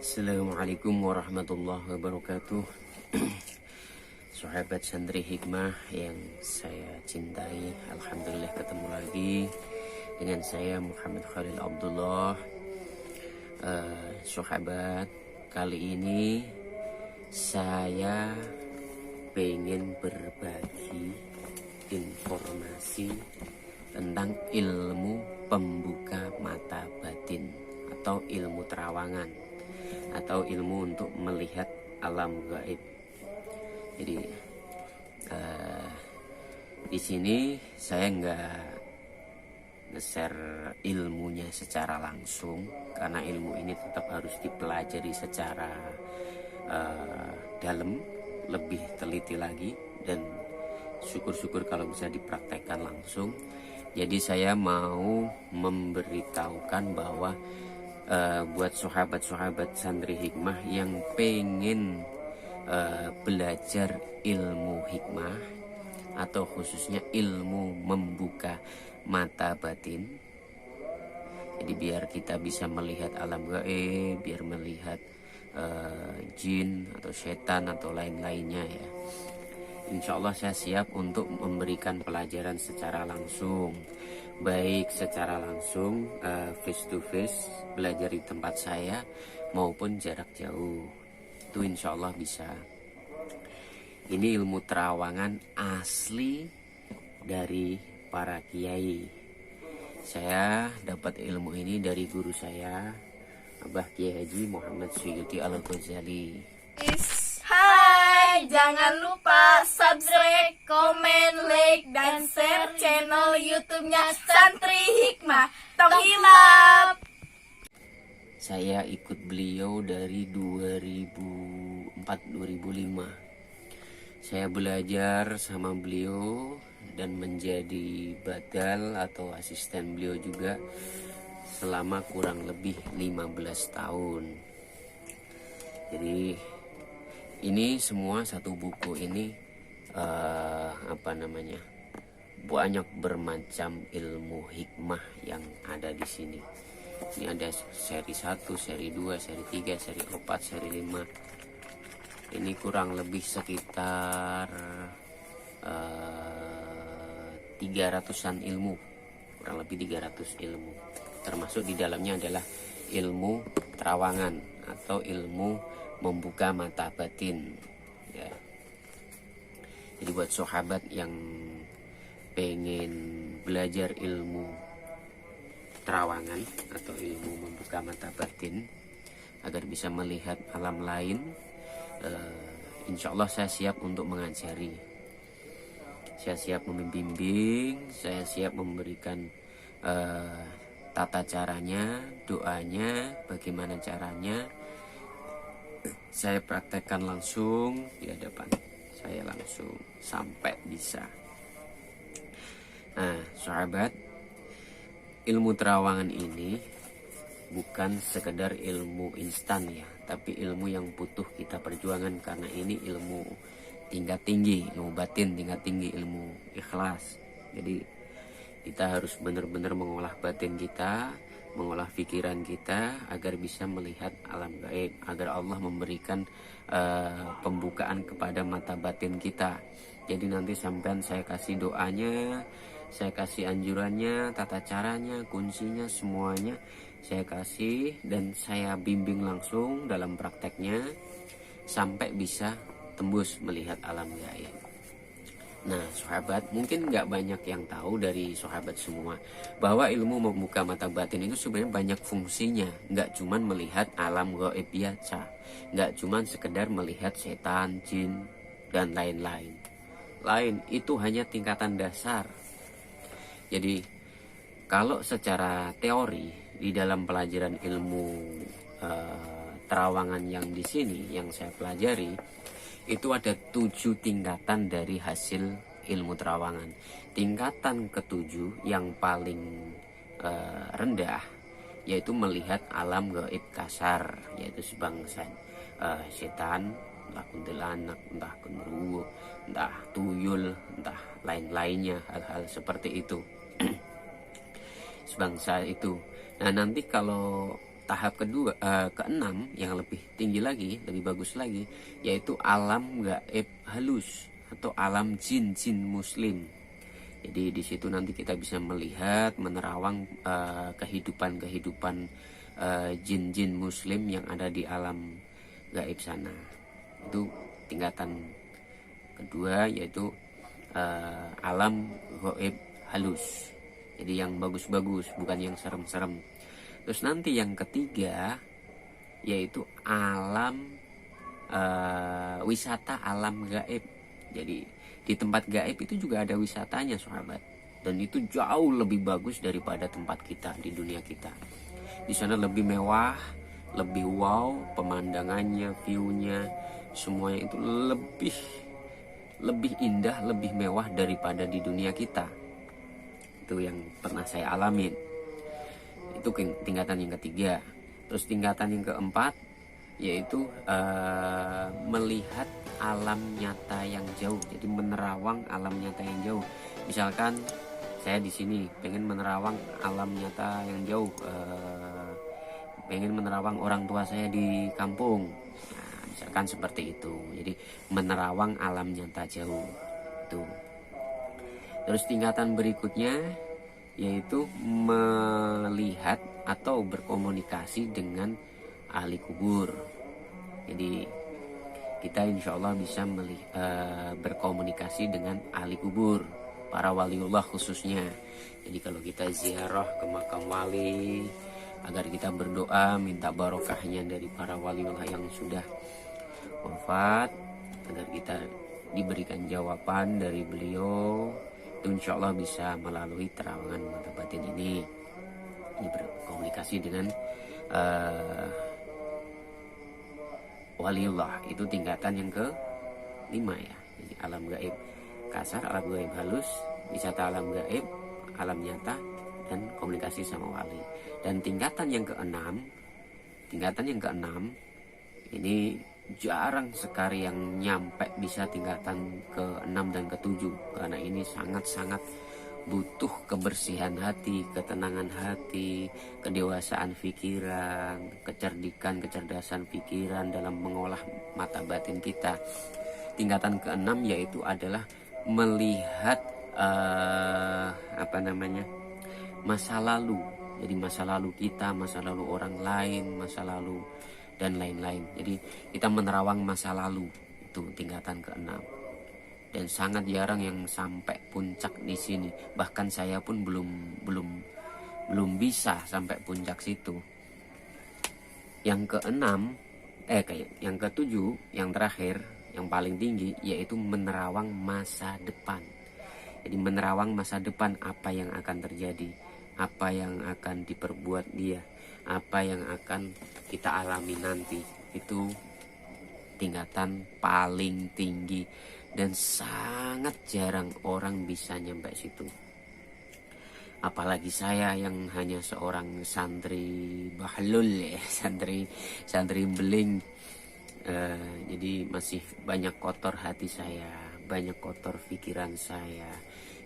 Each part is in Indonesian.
Assalamualaikum warahmatullahi wabarakatuh. Sahabat santri hikmah yang saya cintai, alhamdulillah ketemu lagi dengan saya Muhammad Khalil Abdullah. Sahabat, kali ini saya pengen berbagi informasi tentang ilmu pembuka mata batin atau ilmu terawangan atau ilmu untuk melihat alam gaib. Jadi di sini saya nggak nge-share ilmunya secara langsung karena ilmu ini tetap harus dipelajari secara dalam, lebih teliti lagi, dan syukur-syukur kalau bisa dipraktekkan langsung. Jadi saya mau memberitahukan bahwa buat sahabat-sahabat santri hikmah yang pengen belajar ilmu hikmah atau khususnya ilmu membuka mata batin, jadi biar kita bisa melihat alam gaib, biar melihat jin atau setan atau lain-lainnya ya. Insya Allah saya siap untuk memberikan pelajaran secara langsung, baik secara langsung face to face, belajar di tempat saya, maupun jarak jauh. Itu insya Allah bisa. Ini ilmu terawangan asli dari para kiai. Saya dapat ilmu ini dari guru saya, Abah Kiai Haji Muhammad Suyuti Al-Ghazali. Hai, jangan lupa subscribe, komen, like, dan share channel YouTube-nya Santri Hikmah. Tong hilap. Saya ikut beliau dari 2004-2005. Saya belajar sama beliau dan menjadi badal atau asisten beliau juga selama kurang lebih 15 tahun. Jadi ini semua satu buku ini banyak bermacam ilmu hikmah yang ada di sini. Ini ada seri 1, seri 2, seri 3, seri 4, seri 5. Ini kurang lebih sekitar 300-an ilmu. Kurang lebih 300 ilmu. Termasuk di dalamnya adalah ilmu terawangan atau ilmu membuka mata batin ya. Jadi buat sahabat yang pengen belajar ilmu terawangan atau ilmu membuka mata batin agar bisa melihat alam lain, insya Allah saya siap untuk mengajari. Saya siap membimbing, saya siap memberikan tata caranya, doanya, bagaimana caranya. Saya praktekkan langsung di hadapan saya langsung sampai bisa. Nah, sahabat, ilmu terawangan ini bukan sekedar ilmu instan ya, tapi ilmu yang butuh kita perjuangan karena ini ilmu tingkat tinggi, ilmu batin tingkat tinggi, ilmu ikhlas. Jadi kita harus benar-benar mengolah batin kita, mengolah pikiran kita agar bisa melihat alam gaib, agar Allah memberikan pembukaan kepada mata batin kita. Jadi nanti sampean saya kasih doanya, saya kasih anjurannya, tata caranya, kuncinya, semuanya saya kasih dan saya bimbing langsung dalam prakteknya sampai bisa tembus melihat alam gaib. Nah, sahabat, mungkin nggak banyak yang tahu dari sahabat semua bahwa ilmu membuka mata batin itu sebenarnya banyak fungsinya. Nggak cuman melihat alam gaib biasa, nggak cuman sekedar melihat setan, jin, dan lain-lain. Itu hanya tingkatan dasar. Jadi, kalau secara teori di dalam pelajaran ilmu terawangan yang di sini yang saya pelajari, itu ada 7 tingkatan dari hasil ilmu terawangan. Tingkatan ke-7 yang paling rendah yaitu melihat alam gaib kasar, yaitu sebangsa setan, entah kuntilanak, entah genderuwo, entah tuyul, entah lain-lainnya, hal-hal seperti itu. Sebangsa itu. Nah, nanti kalau tahap kedua, keenam yang lebih tinggi lagi, lebih bagus lagi, yaitu alam gaib halus atau alam jin-jin muslim. Jadi di situ nanti kita bisa melihat, menerawang kehidupan jin-jin muslim yang ada di alam gaib sana. Itu tingkatan kedua, yaitu alam gaib halus. Jadi yang bagus-bagus, bukan yang serem-serem. Terus nanti yang ketiga yaitu alam wisata alam gaib. Jadi di tempat gaib itu juga ada wisatanya, sahabat. Dan itu jauh lebih bagus daripada tempat kita di dunia kita. Di sana lebih mewah, lebih wow, pemandangannya, view-nya, semuanya itu lebih indah, lebih mewah daripada di dunia kita. Itu yang pernah saya alamin. Itu tingkatan yang ketiga. Terus tingkatan yang keempat yaitu melihat alam nyata yang jauh. Jadi menerawang alam nyata yang jauh. Misalkan saya di sini pengen menerawang alam nyata yang jauh, pengen menerawang orang tua saya di kampung. Nah, misalkan seperti itu. Jadi menerawang alam nyata jauh. Itu. Terus tingkatan berikutnya yaitu melihat atau berkomunikasi dengan ahli kubur. Jadi kita insya Allah bisa berkomunikasi dengan ahli kubur, para waliullah khususnya. Jadi kalau kita ziarah ke makam wali, agar kita berdoa minta barokahnya dari para waliullah yang sudah wafat, agar kita diberikan jawaban dari beliau, itu insya Allah bisa melalui terawangan mata batin ini berkomunikasi dengan waliullah. Itu tingkatan yang ke-5 ya. Jadi alam gaib kasar, alam gaib halus, wisata alam gaib, alam nyata, dan komunikasi sama wali. Dan tingkatan yang keenam ini jarang sekali yang nyampe bisa tingkatan ke-6 dan ke-7, karena ini sangat-sangat butuh kebersihan hati, ketenangan hati, kedewasaan pikiran, kecerdasan pikiran dalam mengolah mata batin kita. Tingkatan ke-6 yaitu adalah melihat masa lalu. Jadi masa lalu kita, masa lalu orang lain, masa lalu dan lain-lain. Jadi kita menerawang masa lalu, itu tingkatan ke-6. Dan sangat jarang yang sampai puncak di sini. Bahkan saya pun belum bisa sampai puncak situ. Yang ke-6, yang ke-7, yang terakhir, yang paling tinggi, yaitu menerawang masa depan. Jadi menerawang masa depan, apa yang akan terjadi, apa yang akan diperbuat dia, apa yang akan kita alami nanti. Itu tingkatan paling tinggi dan sangat jarang orang bisa nyampe situ. Apalagi saya yang hanya seorang santri bahlul ya, santri beling. Jadi masih banyak kotor hati saya, banyak kotor pikiran saya.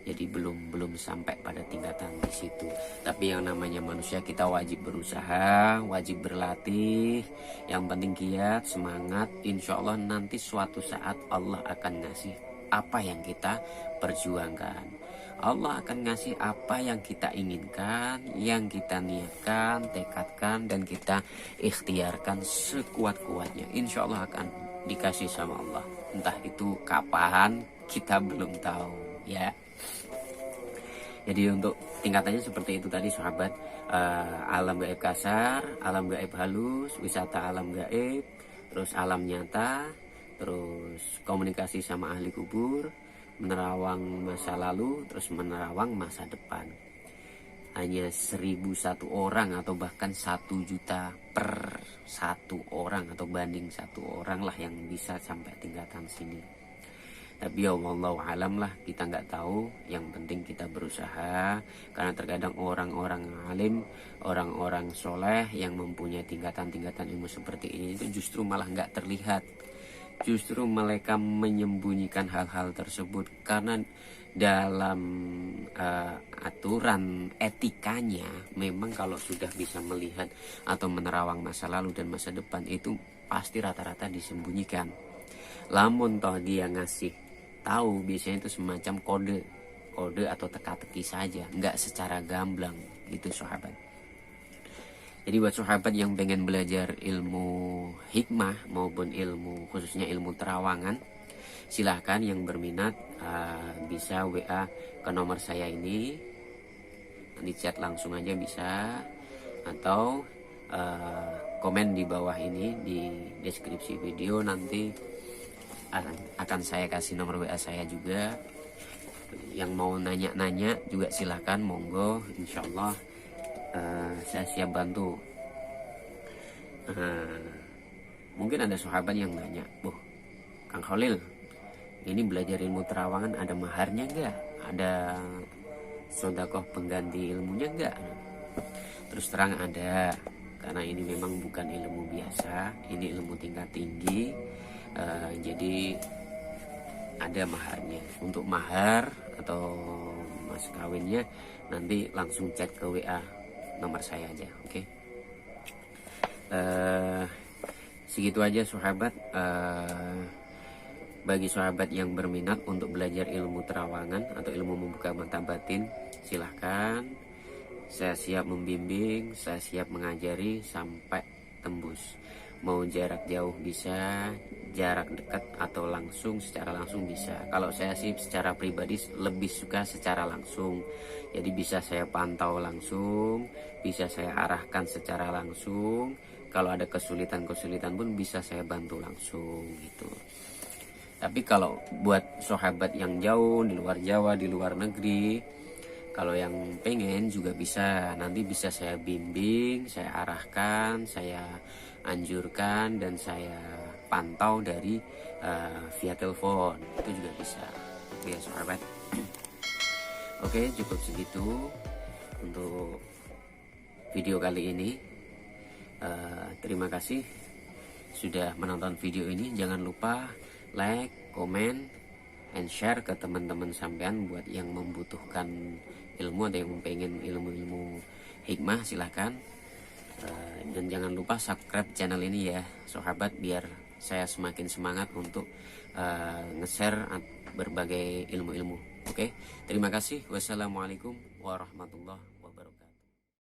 Jadi belum sampai pada tingkatan di situ. Tapi yang namanya manusia, kita wajib berusaha, wajib berlatih. Yang penting giat, semangat. Insya Allah nanti suatu saat Allah akan ngasih apa yang kita perjuangkan. Allah akan ngasih apa yang kita inginkan, yang kita niatkan, tekadkan, dan kita ikhtiarkan sekuat-kuatnya. Insya Allah akan dikasih sama Allah. Entah itu kapan, kita belum tahu ya. Jadi untuk tingkatannya seperti itu tadi sahabat. Alam gaib kasar, alam gaib halus, wisata alam gaib, terus alam nyata, terus komunikasi sama ahli kubur, menerawang masa lalu, terus menerawang masa depan. Hanya 1001 orang atau bahkan 1 juta per 1 orang atau banding 1 orang lah yang bisa sampai tingkatan sini. Tapi ya wallahu alam lah, kita nggak tahu. Yang penting kita berusaha, karena terkadang orang-orang alim, orang-orang soleh yang mempunyai tingkatan-tingkatan ilmu seperti ini itu justru malah nggak terlihat. justru mereka menyembunyikan hal-hal tersebut karena dalam aturan etikanya memang kalau sudah bisa melihat atau menerawang masa lalu dan masa depan itu pasti rata-rata disembunyikan. Lamun toh dia ngasih tahu biasanya itu semacam kode atau teka-teki saja, nggak secara gamblang gitu sahabat. Jadi buat sahabat yang pengen belajar ilmu hikmah maupun ilmu khususnya ilmu terawangan, silahkan yang berminat bisa WA ke nomor saya ini, di chat langsung aja bisa, atau komen di bawah ini di deskripsi video, nanti akan saya kasih nomor WA saya juga. Yang mau nanya-nanya juga silahkan, monggo, insyaallah saya siap bantu. Mungkin ada sahabat yang nanya, Kang Khalil, ini belajar ilmu terawangan ada maharnya enggak? Ada sodakoh pengganti ilmunya enggak? Terus terang ada, karena ini memang bukan ilmu biasa, ini ilmu tingkat tinggi. Jadi ada maharnya. Untuk mahar atau mas kawinnya nanti langsung chat ke WA nomor saya aja, oke? Segitu aja sahabat. Bagi sahabat yang berminat untuk belajar ilmu terawangan atau ilmu membuka mata batin, silahkan. Saya siap membimbing, saya siap mengajari sampai tembus. Mau jarak jauh bisa, jarak dekat atau secara langsung bisa. Kalau saya sih secara pribadi lebih suka secara langsung. Jadi bisa saya pantau langsung, bisa saya arahkan secara langsung. Kalau ada kesulitan-kesulitan pun bisa saya bantu langsung gitu. Tapi kalau buat sahabat yang jauh, di luar Jawa, di luar negeri, kalau yang pengen juga bisa, nanti bisa saya bimbing, saya arahkan, saya anjurkan, dan saya pantau dari via telepon, itu juga bisa. Oke sahabat. Oke, cukup segitu untuk video kali ini. Terima kasih sudah menonton video ini. Jangan lupa like, komen, and share ke teman-teman sampean buat yang membutuhkan ilmu atau yang pengen ilmu-ilmu hikmah, silahkan. Dan jangan lupa subscribe channel ini ya sahabat, biar saya semakin semangat untuk nge-share berbagai ilmu-ilmu. Oke, terima kasih. Wassalamualaikum warahmatullahi wabarakatuh.